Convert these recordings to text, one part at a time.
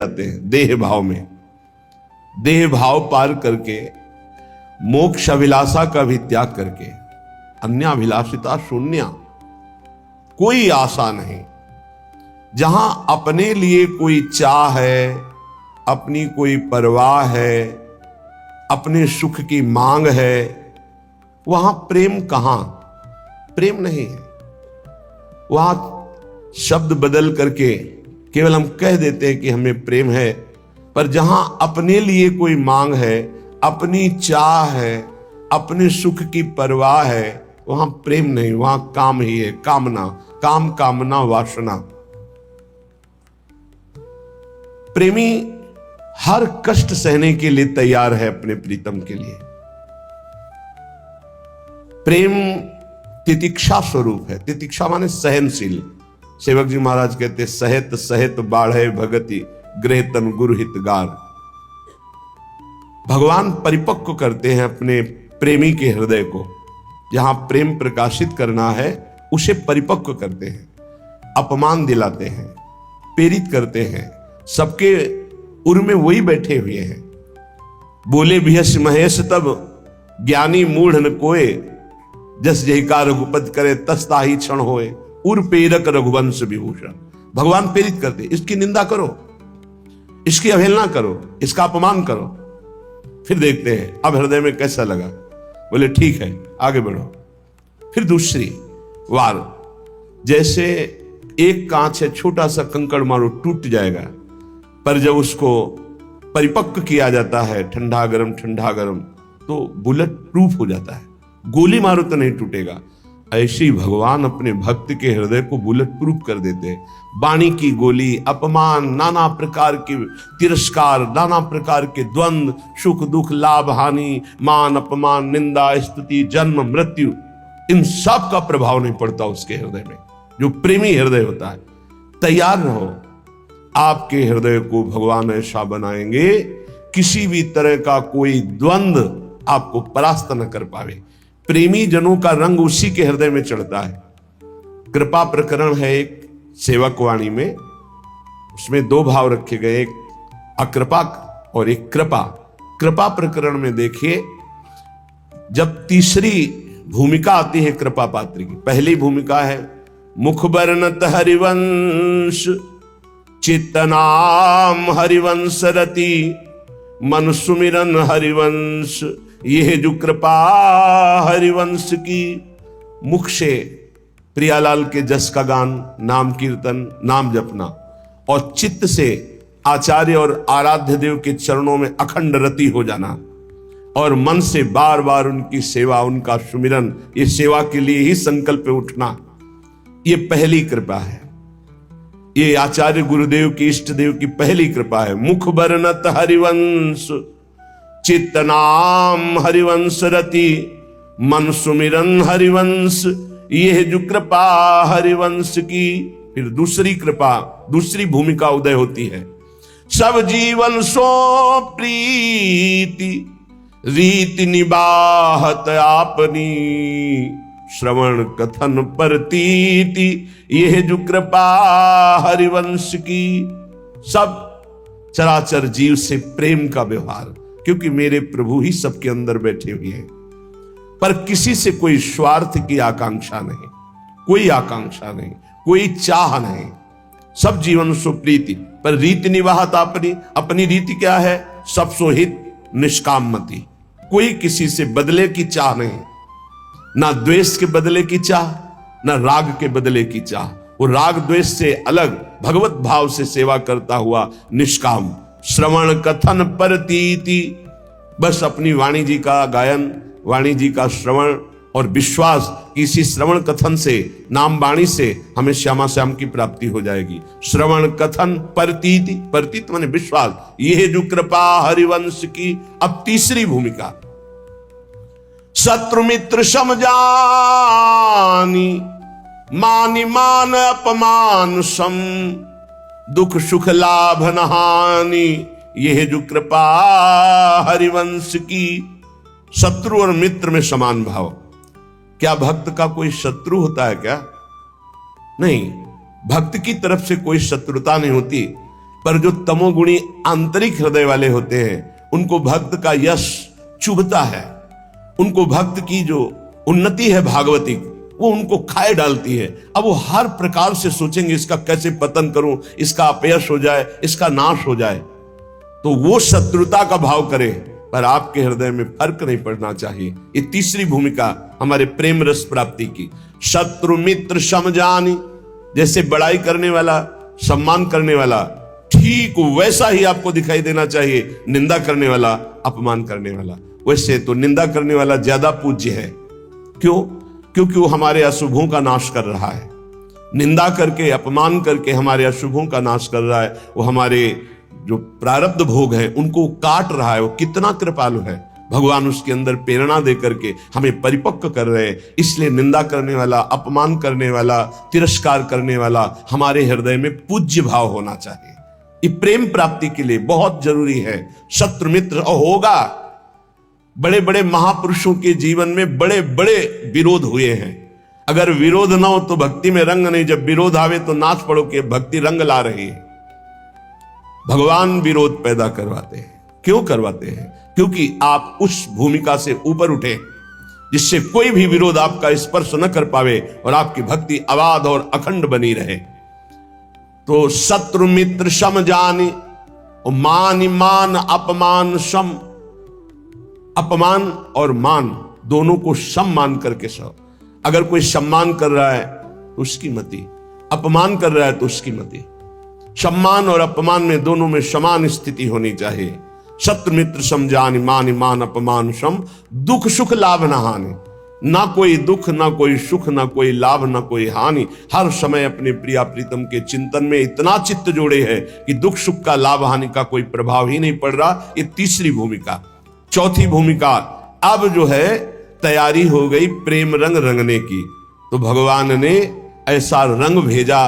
जाते हैं देह भाव में, देह भाव पार करके मोक्ष अभिलाषा का भी त्याग करके अन्याभिलाषिता शून्य, कोई आशा नहीं। जहां अपने लिए कोई चाह है, अपनी कोई परवाह है, अपने सुख की मांग है, वहां प्रेम कहां? प्रेम नहीं है। वहां शब्द बदल करके केवल हम कह देते हैं कि हमें प्रेम है, पर जहां अपने लिए कोई मांग है, अपनी चाह है, अपने सुख की परवाह है, वहां प्रेम नहीं, वहां काम ही है, कामना, काम कामना वासना। प्रेमी हर कष्ट सहने के लिए तैयार है अपने प्रीतम के लिए। प्रेम तितिक्षा स्वरूप है। तितिक्षा माने सहनशील। सेवक जी महाराज कहते सहित सहित बाढ़े भगति गृह तन गुरु हितगार। भगवान परिपक्व करते हैं अपने प्रेमी के हृदय को। जहां प्रेम प्रकाशित करना है उसे परिपक्व करते हैं, अपमान दिलाते हैं, प्रेरित करते हैं। सबके उर में वही बैठे हुए हैं। बोले भियस महेश तब ज्ञानी मूढ़ न कोय, जस जयकार रघुपति करे तस ताहि क्षण होए, उर प्रेरक रघुवंश विभूषण। भगवान प्रेरित करते, इसकी निंदा करो, इसकी अवहेलना करो, इसका अपमान करो, फिर देखते हैं अब हृदय में कैसा लगा। बोले ठीक है आगे बढ़ो। फिर दूसरी वार, जैसे एक कांच है, छोटा सा कंकड़ मारो टूट जाएगा, पर जब उसको परिपक्व किया जाता है, ठंडा गरम, तो बुलेट प्रूफ हो जाता है। गोली मारो तो नहीं टूटेगा। ऐसे ही भगवान अपने भक्त के हृदय को बुलेट प्रूफ कर देते हैं। वाणी की गोली, अपमान, नाना प्रकार के तिरस्कार, नाना प्रकार के द्वंद्व, सुख दुख, लाभ हानि, मान अपमान, निंदा स्तुति, जन्म मृत्यु, इन सब का प्रभाव नहीं पड़ता उसके हृदय में। जो प्रेमी हृदय होता है, तैयार रहो, आपके हृदय को भगवान ऐसा बनाएंगे किसी भी तरह का कोई द्वंद्व आपको परास्त न कर पावे। प्रेमी जनों का रंग उसी के हृदय में चढ़ता है। कृपा प्रकरण है एक सेवक वाणी में, उसमें दो भाव रखे गए, एक अकृपा और एक कृपा। कृपा प्रकरण में देखिए, जब तीसरी भूमिका आती है कृपा पात्र की, पहली भूमिका है मुख बरनत हरिवंश, चित्तनाम हरिवंश रति, मन सुमिरन हरिवंश, यह जो कृपा हरिवंश की। मुख से प्रियालाल के जस का गान, नाम कीर्तन, नाम जपना, और चित्त से आचार्य और आराध्य देव के चरणों में अखंड रति हो जाना, और मन से बार बार उनकी सेवा, उनका सुमिरन, ये सेवा के लिए ही संकल्प उठना, ये पहली कृपा है। ये आचार्य गुरुदेव की, इष्ट देव की पहली कृपा है। मुख बरनत हरिवंश, चित्तनाम हरिवंश रति, मन सुमिरन हरिवंश, यह जो कृपा हरिवंश की। फिर दूसरी कृपा, दूसरी भूमिका उदय होती है। सब जीवन सो प्रीति, रीति निबाहत आपनी, श्रवण कथन परतीति, यह जो कृपा हरिवंश की। सब चराचर जीव से प्रेम का व्यवहार, क्योंकि मेरे प्रभु ही सबके अंदर बैठे हुए हैं। पर किसी से कोई स्वार्थ की आकांक्षा नहीं, कोई आकांक्षा नहीं, कोई चाह नहीं। सब जीवन सुप्रीति, पर रीति निवाहत अपनी, अपनी रीति क्या है? सब सोहित निष्कामति। कोई किसी से बदले की चाह नहीं, ना द्वेष के बदले की चाह, ना राग के बदले की चाह। वो राग द्वेष से अलग भगवत भाव से सेवा करता हुआ निष्काम। श्रवण कथन परतीति, बस अपनी वाणी जी का गायन, वाणी जी का श्रवण और विश्वास कि इसी श्रवण कथन से, नाम वाणी से हमें श्यामा श्याम की प्राप्ति हो जाएगी। श्रवण कथन परतीति, परतीत माने विश्वास, यह जो कृपा हरिवंश की। अब तीसरी भूमिका, शत्रु मित्र समझानी, मानि मान अपमान सम, दुख सुख लाभ न हानि, यह जो कृपा हरिवंश की। शत्रु और मित्र में समान भाव। क्या भक्त का कोई शत्रु होता है क्या? नहीं, भक्त की तरफ से कोई शत्रुता नहीं होती। पर जो तमोगुणी आंतरिक हृदय वाले होते हैं उनको भक्त का यश चुभता है, उनको भक्त की जो उन्नति है भागवतिक वो उनको खाए डालती है। अब वो हर प्रकार से सोचेंगे इसका कैसे पतन करूं, इसका अपयश हो जाए, इसका नाश हो जाए, तो वो शत्रुता का भाव करे, पर आपके हृदय में फर्क नहीं पड़ना चाहिए। ये तीसरी भूमिका हमारे प्रेम रस प्राप्ति की। शत्रु मित्र समजानी, जैसे बड़ाई करने वाला, सम्मान करने वाला, ठीक वैसा ही आपको दिखाई देना चाहिए निंदा करने वाला, अपमान करने वाला। वैसे तो निंदा करने वाला ज्यादा पूज्य है। क्यों? क्योंकि वो हमारे अशुभों का नाश कर रहा है। निंदा करके, अपमान करके हमारे अशुभों का नाश कर रहा है। वो हमारे जो प्रारब्ध भोग है उनको काट रहा है। वो कितना कृपालु है, भगवान उसके अंदर प्रेरणा दे करके हमें परिपक्व कर रहे हैं। इसलिए निंदा करने वाला, अपमान करने वाला, तिरस्कार करने वाला हमारे हृदय में पूज्य भाव होना चाहिए। ये प्रेम प्राप्ति के लिए बहुत जरूरी है। शत्रु मित्र होगा, बड़े बड़े महापुरुषों के जीवन में बड़े बड़े विरोध हुए हैं। अगर विरोध ना हो तो भक्ति में रंग नहीं, जब विरोध आवे तो नाच पड़ो कि भक्ति रंग ला रही है। भगवान विरोध पैदा करवाते हैं। क्यों करवाते हैं? क्योंकि आप उस भूमिका से ऊपर उठे जिससे कोई भी विरोध आपका स्पर्श न कर पावे और आपकी भक्ति अबाध और अखंड बनी रहे। तो शत्रु मित्र सम जानी, मान मान अपमान सम, अपमान और मान दोनों को सम मान करके सो। अगर कोई सम्मान कर रहा है तो उसकी मति, अपमान कर रहा है तो उसकी मति। सम्मान और अपमान में दोनों में समान स्थिति होनी चाहिए। शत्रु मित्र समझानी, मान मान अपमान सम, दुख सुख लाभ न हानि। ना कोई दुख, ना कोई सुख, ना कोई लाभ, ना कोई हानि। हर समय अपने प्रिया प्रीतम के चिंतन में इतना चित्त जोड़े है कि दुख सुख का, लाभ हानि का कोई प्रभाव ही नहीं पड़ रहा। ये तीसरी भूमिका। चौथी भूमिका, अब जो है तैयारी हो गई प्रेम रंग रंगने की। तो भगवान ने ऐसा रंग भेजा,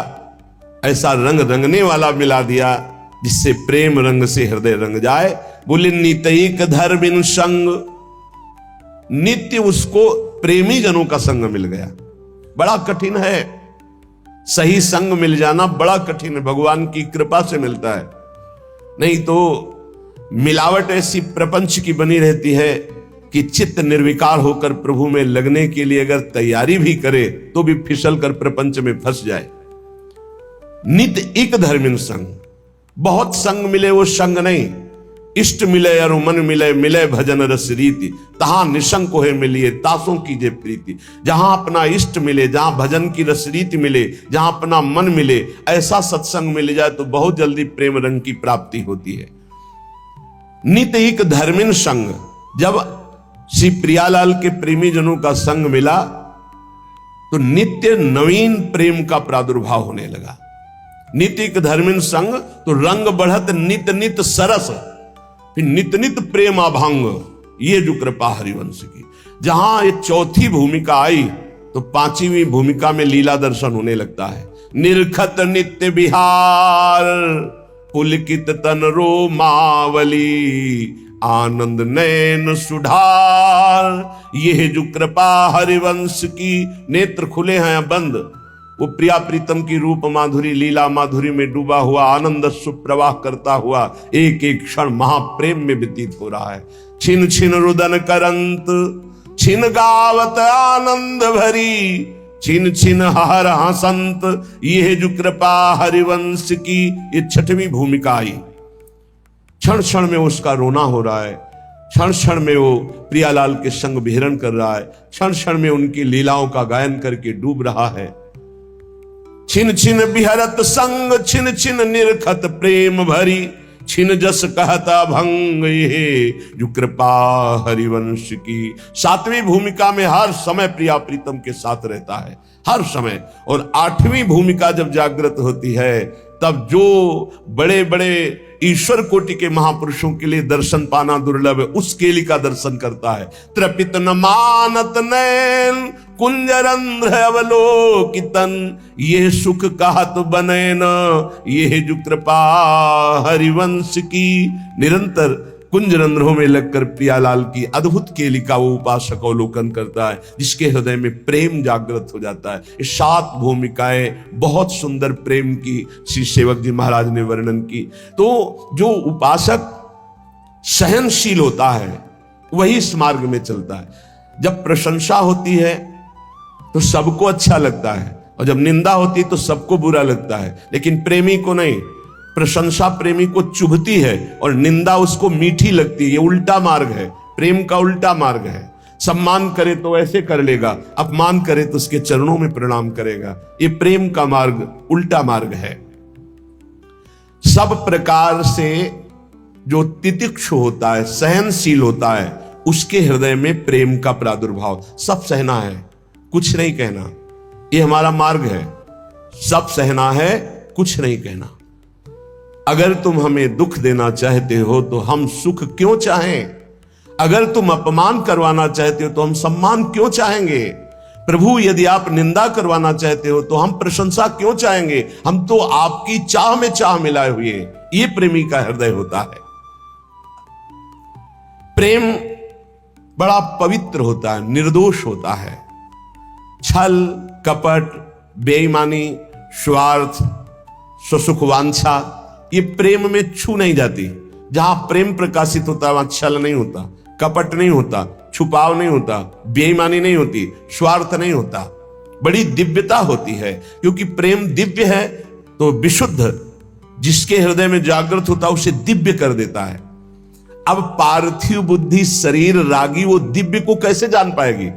ऐसा रंग रंगने वाला मिला दिया जिससे प्रेम रंग से हृदय रंग जाए। बोले नितैक धर्मिन संग, नित्य उसको प्रेमी जनों का संग मिल गया। बड़ा कठिन है, सही संग मिल जाना बड़ा कठिन है, भगवान की कृपा से मिलता है। नहीं तो मिलावट ऐसी प्रपंच की बनी रहती है कि चित्त निर्विकार होकर प्रभु में लगने के लिए अगर तैयारी भी करे तो भी फिसल कर प्रपंच में फंस जाए। नित एक धर्मिन संग, बहुत संग मिले वो संग नहीं। इष्ट मिले अरु मन मिले, मिले भजन रस रीति, तहां निशंक होए मिलिए तासों कीजे प्रीति। जहां अपना इष्ट मिले, जहां भजन की रस रीति मिले, जहां अपना मन मिले, ऐसा सत्संग मिल जाए तो बहुत जल्दी प्रेम रंग की प्राप्ति होती है। नित एक धर्मिन संग, जब श्री प्रियालाल के प्रेमी जनों का संग मिला तो नित्य नवीन प्रेम का प्रादुर्भाव होने लगा। नित्य एक धर्मिन संग तो रंग बढ़त नित नित सरस, फिर नित नित प्रेम अभंग, ये जो कृपा हरिवंश की। जहां ये चौथी भूमिका आई तो पांचवी भूमिका में लीला दर्शन होने लगता है। निरखत नित्य विहार, पुलकित तन रोमावली, आनंद नैन सुधार। ये जो कृपा हरिवंश की, नेत्र खुले हैं बंद, वो प्रिया प्रीतम की रूप माधुरी, लीला माधुरी में डूबा हुआ, आनंद सुप्रवाह करता हुआ एक एक क्षण महाप्रेम में व्यतीत हो रहा है। छिन छिन रुदन करंत, छिन गावत आनंद भरी, छिन छिन हर हसंत। ये जो कृपा हरिवंश की, ये छठवीं भूमिका आई। क्षण क्षण में उसका रोना हो रहा है, क्षण क्षण में वो प्रियालाल के संग विहरण कर रहा है, क्षण क्षण में उनकी लीलाओं का गायन करके डूब रहा है। छिन छिन बिहरत संग, छिन छिन निरखत प्रेम भरी, छिन जस कहता भंग। ये जो कृपा हरिवंश की। सातवीं भूमिका में हर समय प्रिया प्रीतम के साथ रहता है, हर समय। और आठवीं भूमिका जब जागृत होती है तब जो बड़े बड़े ईश्वर कोटि के महापुरुषों के लिए दर्शन पाना दुर्लभ है, उस केली का दर्शन करता है। त्रपित न मानत नैन, कुंजरंध्र अवलोकितन, ये सुख कहत बने न, ये जो कृपा हरिवंश की। निरंतर कुंज रंध्रों में लगकर प्रियालाल की अद्भुत केलिका वो उपासक अवलोकन करता है, जिसके हृदय में प्रेम जागृत हो जाता है। ये 7 भूमिकाएं बहुत सुंदर प्रेम की श्री सेवक जी महाराज ने वर्णन की। तो जो उपासक सहनशील होता है वही इस मार्ग में चलता है। जब प्रशंसा होती है तो सबको अच्छा लगता है, और जब निंदा होती है तो सबको बुरा लगता है, लेकिन प्रेमी को नहीं। प्रशंसा प्रेमी को चुभती है और निंदा उसको मीठी लगती है। ये उल्टा मार्ग है, प्रेम का उल्टा मार्ग है। सम्मान करे तो ऐसे कर लेगा, अपमान करे तो उसके चरणों में प्रणाम करेगा। ये प्रेम का मार्ग उल्टा मार्ग है। सब प्रकार से जो तितिक्षु होता है, सहनशील होता है, उसके हृदय में प्रेम का प्रादुर्भाव। सब सहना है, कुछ नहीं कहना, ये हमारा मार्ग है। सब सहना है, कुछ नहीं कहना। अगर तुम हमें दुख देना चाहते हो तो हम सुख क्यों चाहें? अगर तुम अपमान करवाना चाहते हो तो हम सम्मान क्यों चाहेंगे? प्रभु, यदि आप निंदा करवाना चाहते हो तो हम प्रशंसा क्यों चाहेंगे? हम तो आपकी चाह में चाह मिलाए हुए। ये प्रेमी का हृदय होता है। प्रेम बड़ा पवित्र होता है, निर्दोष होता है। छल, कपट, बेईमानी, स्वार्थ, स्वसुखवांछा, ये प्रेम में छू नहीं जाती। जहां प्रेम प्रकाशित होता है वहां छल नहीं होता, कपट नहीं होता, छुपाव नहीं होता, बेईमानी नहीं होती, स्वार्थ नहीं होता। बड़ी दिव्यता होती है, क्योंकि प्रेम दिव्य है तो विशुद्ध जिसके हृदय में जागृत होता है उसे दिव्य कर देता है। अब पार्थिव बुद्धि शरीर रागी वो दिव्य को कैसे जान पाएगी?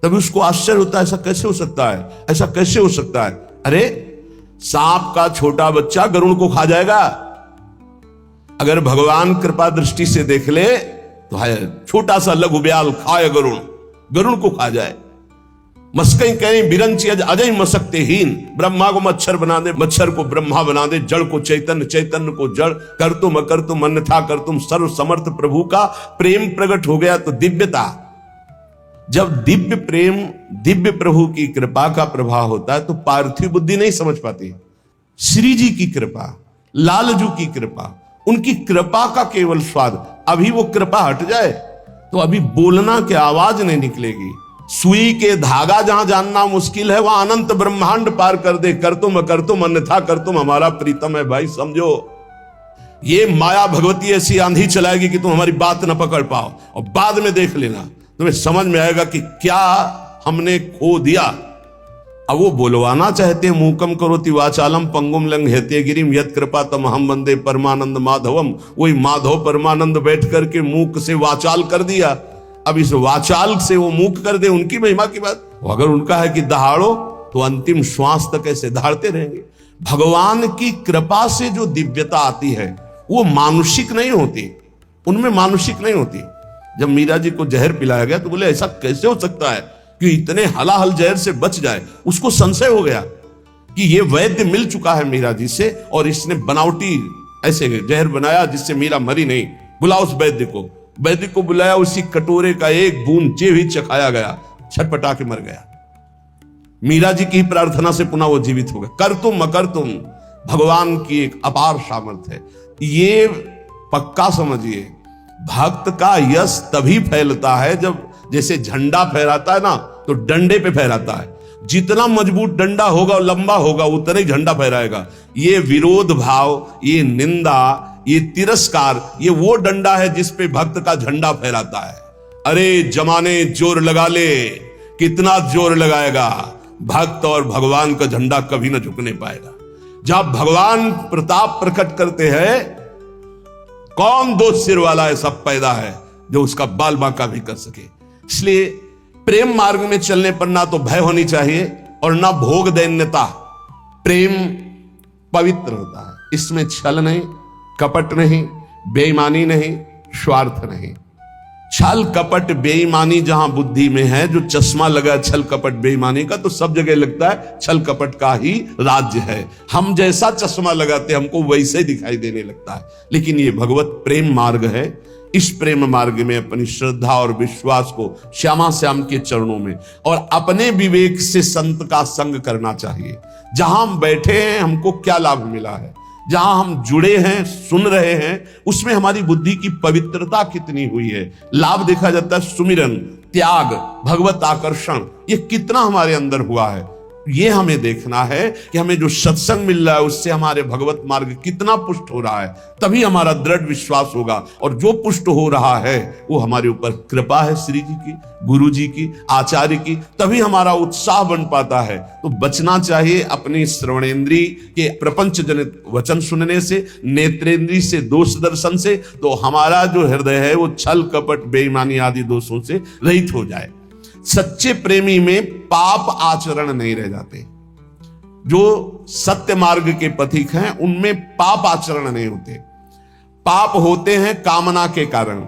तभी उसको आश्चर्य होता है, ऐसा कैसे हो सकता है, ऐसा कैसे हो सकता है? अरे सांप का छोटा बच्चा गरुड़ को खा जाएगा। अगर भगवान कृपा दृष्टि से देख ले तो है छोटा सा लघु ब्याल खाए गरुड़ को खा जाए। मस्कई कहें बिरंची अजय मसकते हीन, ब्रह्मा को मच्छर बना दे, मच्छर को ब्रह्मा बना दे, जड़ को चैतन्य, चैतन्य को जड़, कर तुम अकर तुम अन्यथा कर तुम। सर्व समर्थ प्रभु का प्रेम प्रकट हो गया तो दिव्यता। जब दिव्य प्रेम, दिव्य प्रभु की कृपा का प्रभाव होता है तो पार्थिव बुद्धि नहीं समझ पाती। श्री जी की कृपा, लालजू की कृपा, उनकी कृपा का केवल स्वाद। अभी वो कृपा हट जाए तो अभी बोलना की आवाज नहीं निकलेगी। सुई के धागा जहां जानना मुश्किल है वहां अनंत ब्रह्मांड पार कर दे। कर तुम अकर तुम अन्यथा कर तुम हमारा प्रीतम है। भाई समझो, ये माया भगवती ऐसी आंधी चलाएगी कि तुम हमारी बात न पकड़ पाओ, और बाद में देख लेना तुम्हें समझ में आएगा कि क्या हमने खो दिया। अब वो बोलवाना चाहते हैं, मूकम करोति वाचालम पंगुम लंघयते गिरिम यत् कृपा तम हम वंदे परमानंद माधवम। वही माधव परमानंद बैठ करके मूक से वाचाल कर दिया। अब इस वाचाल से वो मूक कर दे, उनकी महिमा की बात। अगर उनका है कि दहाड़ो तो अंतिम श्वास तक ऐसे दहाड़ते रहेंगे। भगवान की कृपा से जो दिव्यता आती है वो मानुषिक नहीं होती, उनमें मानुषिक नहीं होती। जब मीरा जी को जहर पिलाया गया तो बोले ऐसा कैसे हो सकता है कि इतने हलाहल जहर से बच जाए। उसको संशय हो गया कि ये वैद्य मिल चुका है मीरा जी से और इसने बनावटी ऐसे जहर बनाया जिससे मीरा मरी नहीं। बुला उस वैद्य को। वैद्य को बुलाया, उसी कटोरे का एक बूंद जे ही चखाया गया, छटपटा के मर गया। मीरा जी की प्रार्थना से पुनः वो जीवित हो गया। कर तुम मकर तुम, भगवान की एक अपार सामर्थ्य है। ये पक्का समझिए, भक्त का यश तभी फैलता है जब जैसे झंडा फहराता है ना तो डंडे पे फहराता है। जितना मजबूत डंडा होगा और लंबा होगा उतना ही झंडा फहराएगा। ये विरोध भाव, ये निंदा, ये तिरस्कार, ये वो डंडा है जिस पे भक्त का झंडा फहराता है। अरे जमाने जोर लगा ले, कितना जोर लगाएगा, भक्त और भगवान का झंडा कभी ना झुकने पाएगा। जब भगवान प्रताप प्रकट करते हैं, कौन दो सिर वाला ऐसा पैदा है जो उसका बाल बांका भी कर सके। इसलिए प्रेम मार्ग में चलने पर ना तो भय होनी चाहिए और ना भोग दैन्यता। प्रेम पवित्र होता है, इसमें छल नहीं, कपट नहीं, बेईमानी नहीं, स्वार्थ नहीं। छल कपट बेईमानी जहां बुद्धि में है, जो चश्मा लगा छल कपट बेईमानी का, तो सब जगह लगता है छल कपट का ही राज्य है। हम जैसा चश्मा लगाते हमको वैसे ही दिखाई देने लगता है। लेकिन ये भगवत प्रेम मार्ग है। इस प्रेम मार्ग में अपनी श्रद्धा और विश्वास को श्यामा श्याम के चरणों में और अपने विवेक से संत का संग करना चाहिए। जहां हम बैठे हैं हमको क्या लाभ मिला है, जहां हम जुड़े हैं, सुन रहे हैं, उसमें हमारी बुद्धि की पवित्रता कितनी हुई है। लाभ देखा जाता है सुमिरन, त्याग, भगवत आकर्षण, ये कितना हमारे अंदर हुआ है। ये हमें देखना है कि हमें जो सत्संग मिल रहा है उससे हमारे भगवत मार्ग कितना पुष्ट हो रहा है, तभी हमारा दृढ़ विश्वास होगा। और जो पुष्ट हो रहा है वो हमारे ऊपर कृपा है श्री जी की, गुरु जी की, आचार्य की, तभी हमारा उत्साह बन पाता है। तो बचना चाहिए अपनी श्रवणेन्द्रीय के प्रपंच जनित वचन सुनने से, नेत्रेंद्रीय से दोष दर्शन से, तो हमारा जो हृदय है वो छल कपट बेईमानी आदि दोषों से रहित हो जाए। सच्चे प्रेमी में पाप आचरण नहीं रह जाते। जो सत्य मार्ग के पथिक हैं उनमें पाप आचरण नहीं होते। पाप होते हैं कामना के कारण,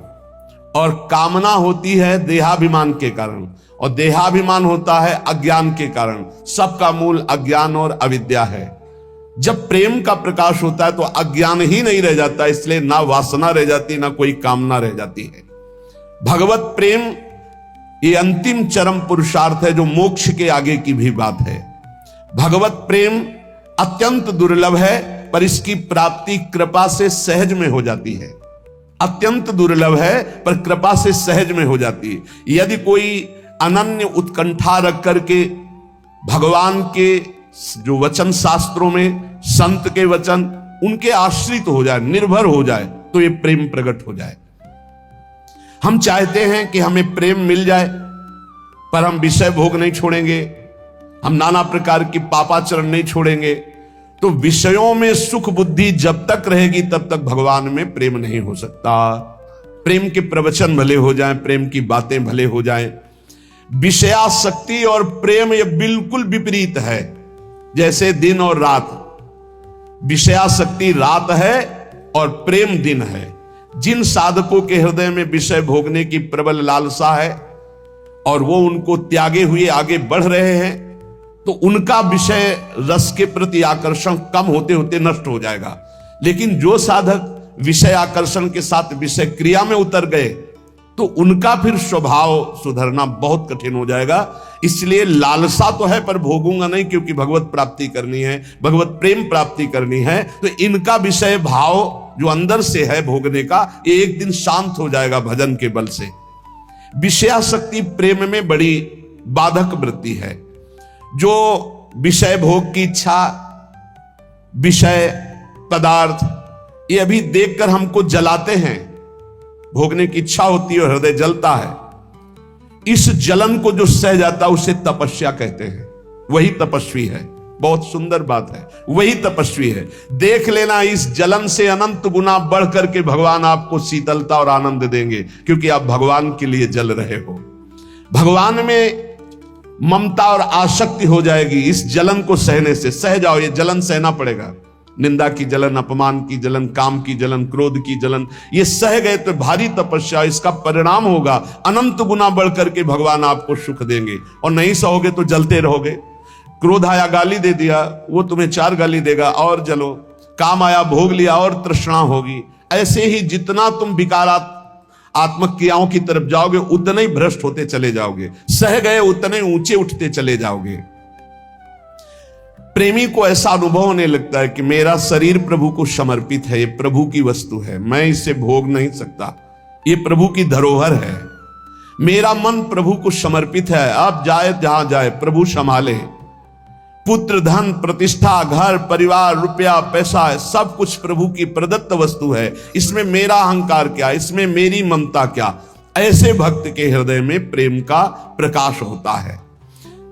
और कामना होती है देहाभिमान के कारण, और देहाभिमान होता है अज्ञान के कारण। सबका मूल अज्ञान और अविद्या है। जब प्रेम का प्रकाश होता है तो अज्ञान ही नहीं रह जाता, इसलिए ना वासना रह जाती, ना कोई कामना रह जाती है। भगवत प्रेम ये अंतिम चरम पुरुषार्थ है, जो मोक्ष के आगे की भी बात है। भगवत प्रेम अत्यंत दुर्लभ है, पर इसकी प्राप्ति कृपा से सहज में हो जाती है। अत्यंत दुर्लभ है पर कृपा से सहज में हो जाती है। यदि कोई अनन्य उत्कंठा रख करके भगवान के जो वचन शास्त्रों में, संत के वचन, उनके आश्रित हो जाए, निर्भर हो जाए, तो ये प्रेम प्रकट हो जाए। हम चाहते हैं कि हमें प्रेम मिल जाए, पर हम विषय भोग नहीं छोड़ेंगे, हम नाना प्रकार की पापाचरण नहीं छोड़ेंगे, तो विषयों में सुख बुद्धि जब तक रहेगी तब तक भगवान में प्रेम नहीं हो सकता। प्रेम के प्रवचन भले हो जाएं, प्रेम की बातें भले हो जाएं, विषयासक्ति और प्रेम ये बिल्कुल विपरीत है। जैसे दिन और रात, विषयासक्ति रात है और प्रेम दिन है। जिन साधकों के हृदय में विषय भोगने की प्रबल लालसा है और वो उनको त्यागे हुए आगे बढ़ रहे हैं, तो उनका विषय रस के प्रति आकर्षण कम होते होते नष्ट हो जाएगा। लेकिन जो साधक विषय आकर्षण के साथ विषय क्रिया में उतर गए, तो उनका फिर स्वभाव सुधरना बहुत कठिन हो जाएगा। इसलिए लालसा तो है पर भोगूंगा नहीं, क्योंकि भगवत प्राप्ति करनी है, भगवत प्रेम प्राप्ति करनी है। तो इनका विषय भाव जो अंदर से है भोगने का, ये एक दिन शांत हो जाएगा भजन के बल से। विषयासक्ति प्रेम में बड़ी बाधक वृत्ति है। जो विषय भोग की इच्छा, विषय पदार्थ, ये अभी देखकर हमको जलाते हैं, भोगने की इच्छा होती है और हृदय जलता है। इस जलन को जो सह जाता है उसे तपस्या कहते हैं। वही तपस्वी है। बहुत सुंदर बात है, वही तपस्वी है। देख लेना, इस जलन से अनंत गुना बढ़ करके भगवान आपको शीतलता और आनंद देंगे, क्योंकि आप भगवान के लिए जल रहे हो। भगवान में ममता और आसक्ति हो जाएगी इस जलन को सहने से। सह जाओ, ये जलन सहना पड़ेगा। निंदा की जलन, अपमान की जलन, काम की जलन, क्रोध की जलन, ये सह गए तो भारी तपस्या, इसका परिणाम होगा अनंत गुना बढ़ करके भगवान आपको सुख देंगे। और नहीं सहोगे तो जलते रहोगे। क्रोध आया, गाली दे दिया, वो तुम्हें 4 गाली देगा और जलो। काम आया, भोग लिया और तृष्णा होगी। ऐसे ही जितना तुम विकारात्मक आत्मक क्रियाओं की तरफ जाओगे, उतने ही भ्रष्ट होते चले जाओगे। सह गए उतने ऊंचे उठते चले जाओगे। प्रेमी को ऐसा अनुभव होने लगता है कि मेरा शरीर प्रभु को समर्पित है, ये प्रभु की वस्तु है, मैं इसे भोग नहीं सकता, ये प्रभु की धरोहर है। मेरा मन प्रभु को समर्पित है, अब जाए जहां जाए प्रभु संभाले। पुत्र, धन, प्रतिष्ठा, घर, परिवार, रुपया, पैसा है, सब कुछ प्रभु की प्रदत्त वस्तु है। इसमें मेरा अहंकार क्या, इसमें मेरी ममता क्या? ऐसे भक्त के हृदय में प्रेम का प्रकाश होता है।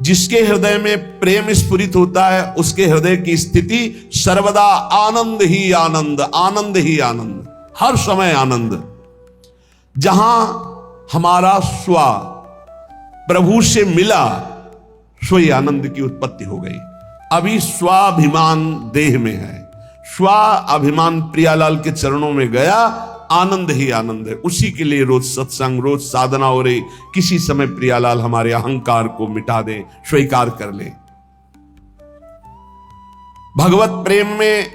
जिसके हृदय में प्रेम स्फुरित होता है, उसके हृदय की स्थिति सर्वदा आनंद ही आनंद, आनंद ही आनंद, हर समय आनंद। जहां हमारा स्व प्रभु से मिला, स्वयं आनंद की उत्पत्ति हो गई। अभी स्वाभिमान देह में है, स्वाभिमान प्रियालाल के चरणों में गया, आनंद ही आनंद है। उसी के लिए रोज सत्संग, रोज साधना हो रही। किसी समय प्रियालाल हमारे अहंकार को मिटा दे, स्वीकार कर ले। भगवत प्रेम में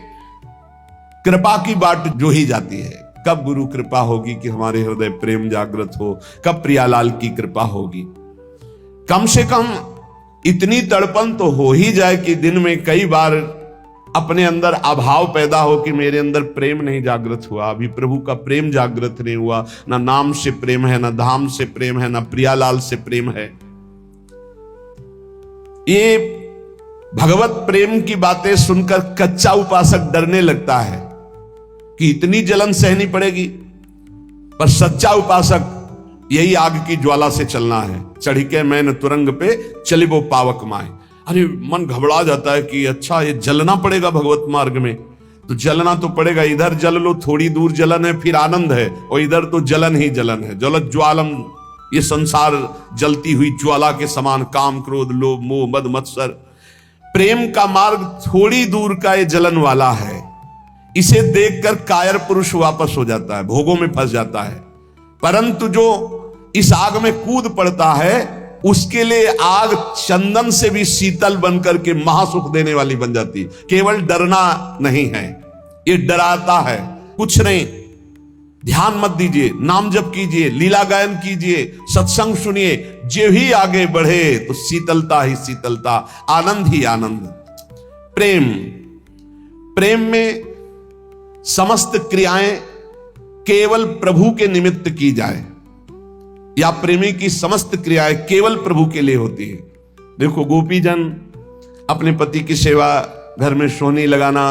कृपा की बाट जो ही जाती है। कब गुरु कृपा होगी कि हमारे हृदय प्रेम जागृत हो, कब प्रियालाल की कृपा होगी। कम से कम इतनी तड़पन तो हो ही जाए कि दिन में कई बार अपने अंदर अभाव पैदा हो कि मेरे अंदर प्रेम नहीं जागृत हुआ, अभी प्रभु का प्रेम जागृत नहीं हुआ, ना नाम से प्रेम है, ना धाम से प्रेम है, ना प्रियालाल से प्रेम है। ये भगवत प्रेम की बातें सुनकर कच्चा उपासक डरने लगता है कि इतनी जलन सहनी पड़ेगी, पर सच्चा उपासक यही आग की ज्वाला से चलना है। चढ़ के मैंने तुरंग पे चलिबो पावक माए। अरे मन घबरा जाता है कि अच्छा ये जलना पड़ेगा भगवत मार्ग में, तो जलना तो पड़ेगा। इधर जल लो, थोड़ी दूर जलन है फिर आनंद है, और इधर तो जलन ही जलन है। जलत ज्वालम, ये संसार जलती हुई ज्वाला के समान, काम क्रोध लोभ मोह मद मत्सर। प्रेम का मार्ग थोड़ी दूर का ये जलन वाला है। इसे देखकर कायर पुरुष वापस हो जाता है, भोगों में फंस जाता है। परंतु जो इस आग में कूद पड़ता है, उसके लिए आग चंदन से भी शीतल बनकर के महासुख देने वाली बन जाती। केवल डरना नहीं है, ये डराता है कुछ नहीं। ध्यान मत दीजिए, नाम जप कीजिए, लीला गायन कीजिए, सत्संग सुनिए, जो ही आगे बढ़े तो शीतलता ही शीतलता, आनंद ही आनंद। प्रेम, प्रेम में समस्त क्रियाएं केवल प्रभु के निमित्त की जाए, या प्रेमी की समस्त क्रियाएं केवल प्रभु के लिए होती है। देखो गोपीजन अपने पति की सेवा, घर में सोहनी लगाना,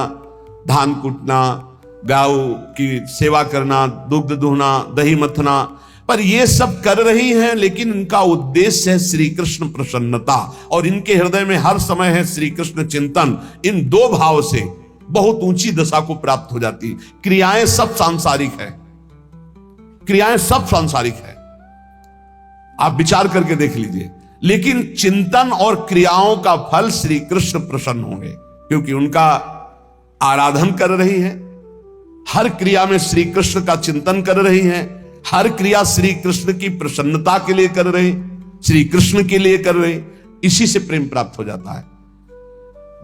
धान कूटना, गाय की सेवा करना, दुग्ध दुहना, दही मथना, पर ये सब कर रही हैं, लेकिन इनका उद्देश्य है श्री कृष्ण प्रसन्नता, और इनके हृदय में हर समय है श्री कृष्ण चिंतन। इन दो भाव से बहुत ऊंची दशा को प्राप्त हो जाती। क्रियाएं सब सांसारिक है, क्रियाएं सब सांसारिक है, आप विचार करके देख लीजिए, लेकिन चिंतन और क्रियाओं का फल श्री कृष्ण प्रसन्न होंगे, क्योंकि उनका आराधन कर रही है। हर क्रिया में श्री कृष्ण का चिंतन कर रही है, हर क्रिया श्री कृष्ण की प्रसन्नता के लिए कर रही, श्री कृष्ण के लिए कर रही। इसी से प्रेम प्राप्त हो जाता है।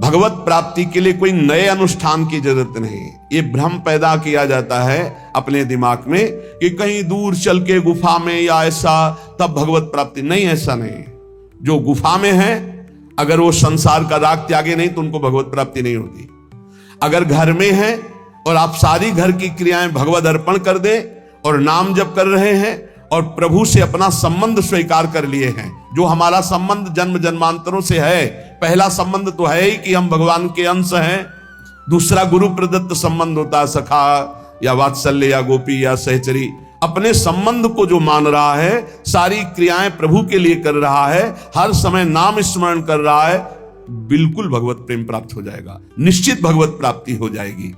भगवत प्राप्ति के लिए कोई नए अनुष्ठान की जरूरत नहीं। ये भ्रम पैदा किया जाता है अपने दिमाग में कि कहीं दूर चल के गुफा में या ऐसा तब भगवत प्राप्ति, नहीं, ऐसा नहीं। जो गुफा में है, अगर वो संसार का राग त्यागे नहीं तो उनको भगवत प्राप्ति नहीं होती। अगर घर में है और आप सारी घर की क्रियाएं भगवत अर्पण कर दे और नाम जप कर रहे हैं और प्रभु से अपना संबंध स्वीकार कर लिए हैं, जो हमारा संबंध जन्म जन्मांतरों से है। पहला संबंध तो है ही कि हम भगवान के अंश हैं, दूसरा गुरु प्रदत्त संबंध होता है, सखा या वात्सल्य या गोपी या सहचरी। अपने संबंध को जो मान रहा है, सारी क्रियाएं प्रभु के लिए कर रहा है, हर समय नाम स्मरण कर रहा है, बिल्कुल भगवत प्रेम प्राप्त हो जाएगा, निश्चित भगवत प्राप्ति हो जाएगी।